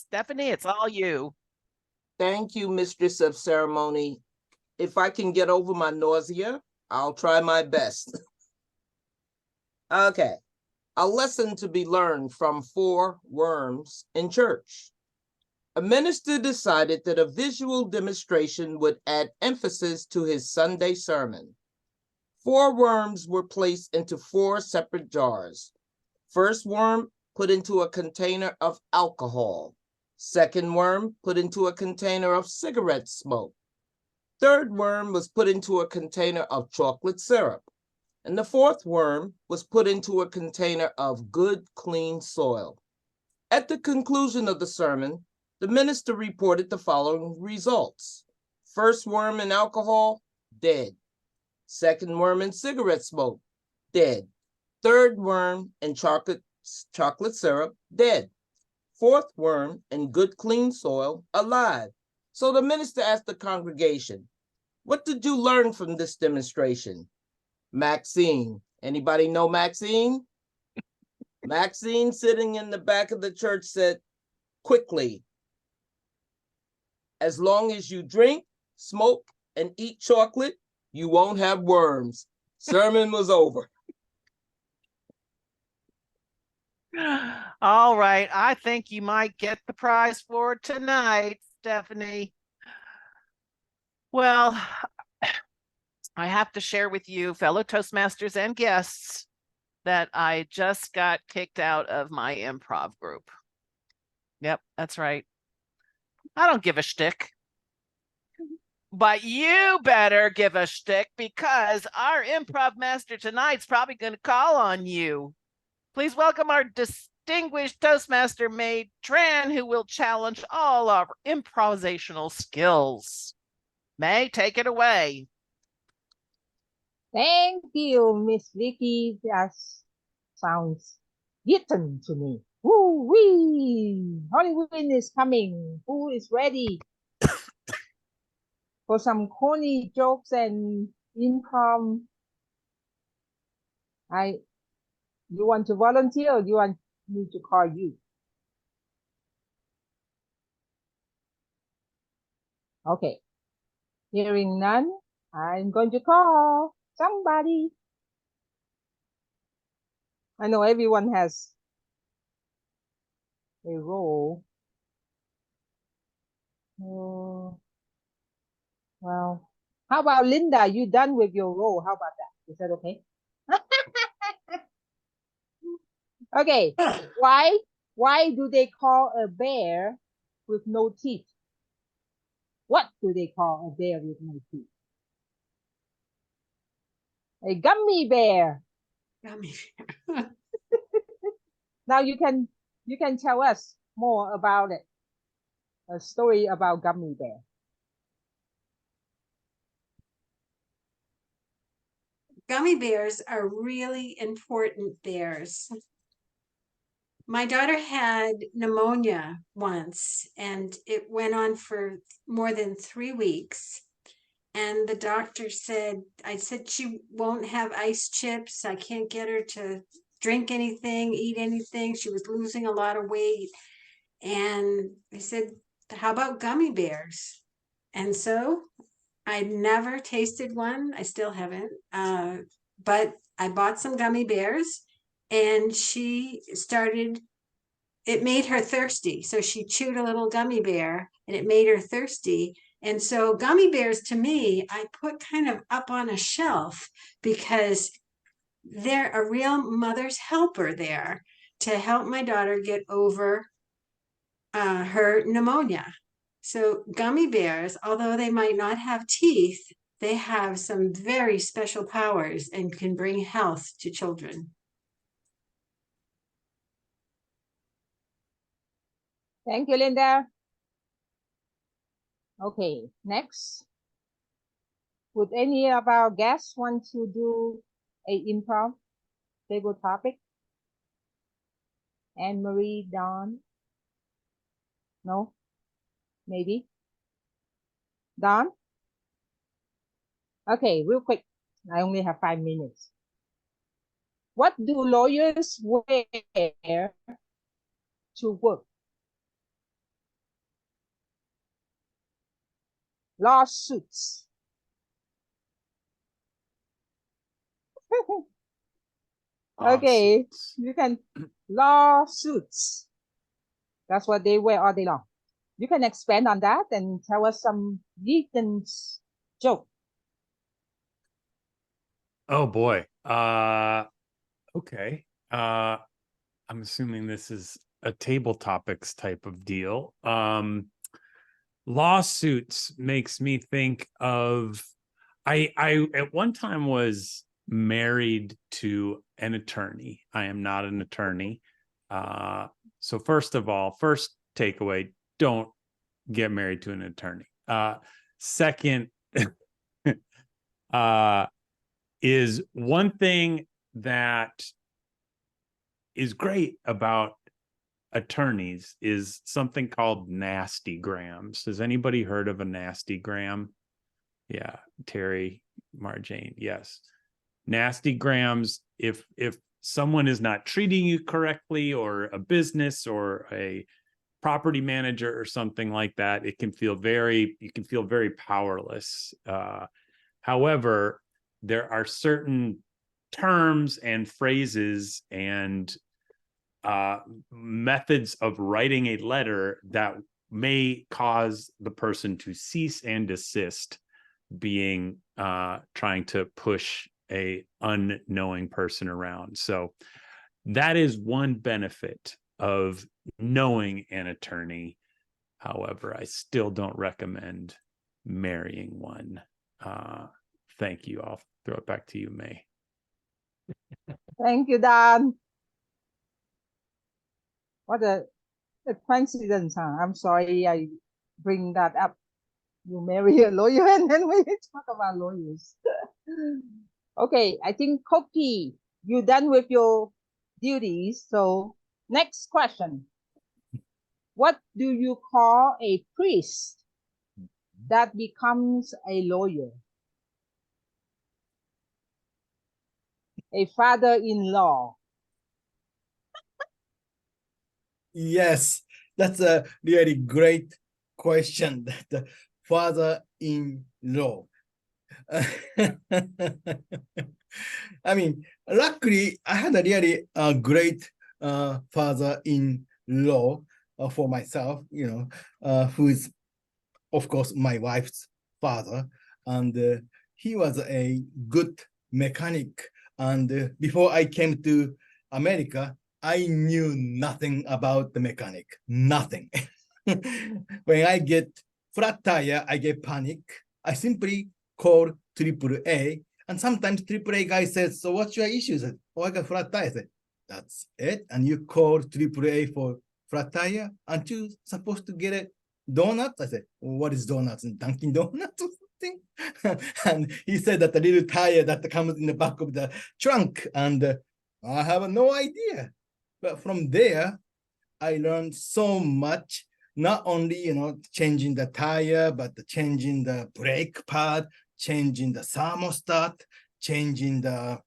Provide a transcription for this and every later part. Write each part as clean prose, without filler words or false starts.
Stephanie, it's all you. Thank you, Mistress of Ceremony. If I can get over my nausea, I'll try my best. Okay, a lesson to be learned from 4 worms in church. A minister decided that a visual demonstration would add emphasis to his Sunday sermon. 4 worms were placed into 4 separate jars. First worm put into a container of alcohol. Second worm put into a container of cigarette smoke. Third worm was put into a container of chocolate syrup. And the fourth worm was put into a container of good, clean soil. At the conclusion of the sermon, the minister reported the following results. First worm in alcohol, dead. Second worm in cigarette smoke, dead. Third worm in chocolate syrup, dead. Fourth worm in good, clean soil, alive. So the minister asked the congregation, what did you learn from this demonstration? Maxine. Anybody know Maxine? Maxine, sitting in the back of the church, said, quickly, as long as you drink, smoke, and eat chocolate, you won't have worms. Sermon was over. All right, I think you might get the prize for tonight, Stephanie. Well, I have to share with you, fellow Toastmasters and guests, that I just got kicked out of my improv group. Yep, that's right. I don't give a shtick. But you better give a shtick, because our improv master tonight's probably going to call on you. Please welcome our distinguished Toastmaster maid, Tran, who will challenge all our improvisational skills. May, take it away. Thank you, Miss Vicky. That sounds written to me. Woo-wee! Hollywood is coming. Who is ready for some corny jokes and improv? You want to volunteer, or do you want me to call you? Okay. Hearing none, I'm going to call somebody. I know everyone has a role. Oh, well, how about Linda? You done with your role? How about that? Is that okay? Okay. Why do they call a bear with no teeth? What do they call a bear with no teeth? A gummy bear. Gummy bear. Now you can tell us more about it. A story about gummy bear. Gummy bears are really important bears. My daughter had pneumonia once, and it went on for more than 3 weeks. And the doctor said, I said she won't have ice chips. I can't get her to drink anything, eat anything. She was losing a lot of weight. And I said, how about gummy bears? And so I never tasted one. I still haven't. But I bought some gummy bears, and she started, it made her thirsty. So she chewed a little gummy bear, and it made her thirsty. And so gummy bears, to me, I put kind of up on a shelf, because they're a real mother's helper there to help my daughter get over her pneumonia. So gummy bears, although they might not have teeth, they have some very special powers and can bring health to children. Thank you, Linda. Okay, next. Would any of our guests want to do a improv table topic? Anne Marie, Dawn? No? Maybe? Dawn? Okay, real quick. I only have 5 minutes. What do lawyers wear to work? Lawsuits. Okay, Lawsuits. you can lawsuits. That's what they wear all day long. You can expand on that and tell us some Ethan's joke. Oh boy. Okay. I'm assuming this is a table topics type of deal. Lawsuits makes me think of I at one time was married to an attorney. I am not an attorney. So first of all, first takeaway, don't get married to an attorney. Second, is one thing that is great about attorneys is something called nasty grams. Has anybody heard of a nasty gram? Yeah, Terry, Marjane, yes. Nasty grams, if someone is not treating you correctly, or a business or a property manager or something like that, you can feel very powerless. However, there are certain terms and phrases and methods of writing a letter that may cause the person to cease and desist being trying to push a unknowing person around. So that is one benefit of knowing an attorney. However, I still don't recommend marrying one. Thank you. I'll throw it back to you, May. Thank you, Dan. What a coincidence, huh? I'm sorry I bring that up. You marry a lawyer and then we talk about lawyers. Okay, I think Koki, you done with your duties. So next question. What do you call a priest that becomes a lawyer? A father-in-law. Yes, that's a really great question. The father-in-law. I mean, luckily, I had a really great father-in-law for myself, who is, of course, my wife's father. And he was a good mechanic. And before I came to America, I knew nothing about the mechanic, nothing. When I get flat tire, I get panic. I simply call AAA, and sometimes AAA guy says, "So what's your issue?" I said, "Oh, I got flat tire." I said, "That's it." And you call AAA for flat tire? Aren't you supposed to get a donut? I said, "What is donuts? And Dunkin' Donuts or something?" And he said that the little tire that comes in the back of the trunk, and I have no idea. But from there, I learned so much. Not only changing the tire, but changing the brake pad, changing the thermostat, changing the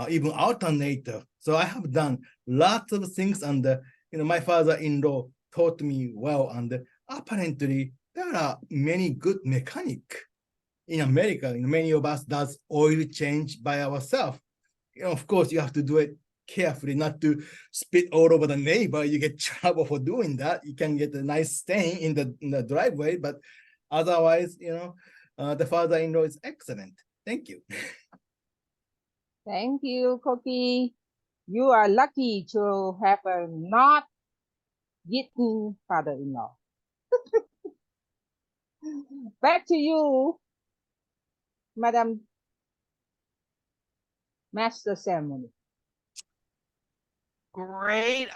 even alternator. So I have done lots of things, and my father-in-law taught me well. And apparently, there are many good mechanics in America. Many of us does oil change by ourselves. Of course, you have to do it carefully, not to spit all over the neighbor. You get trouble for doing that. You can get a nice stain in the driveway, but otherwise, the father-in-law is excellent. Thank you. Thank you, Koki. You are lucky to have a not eaten father-in-law. Back to you, Madam Master Ceremony. Great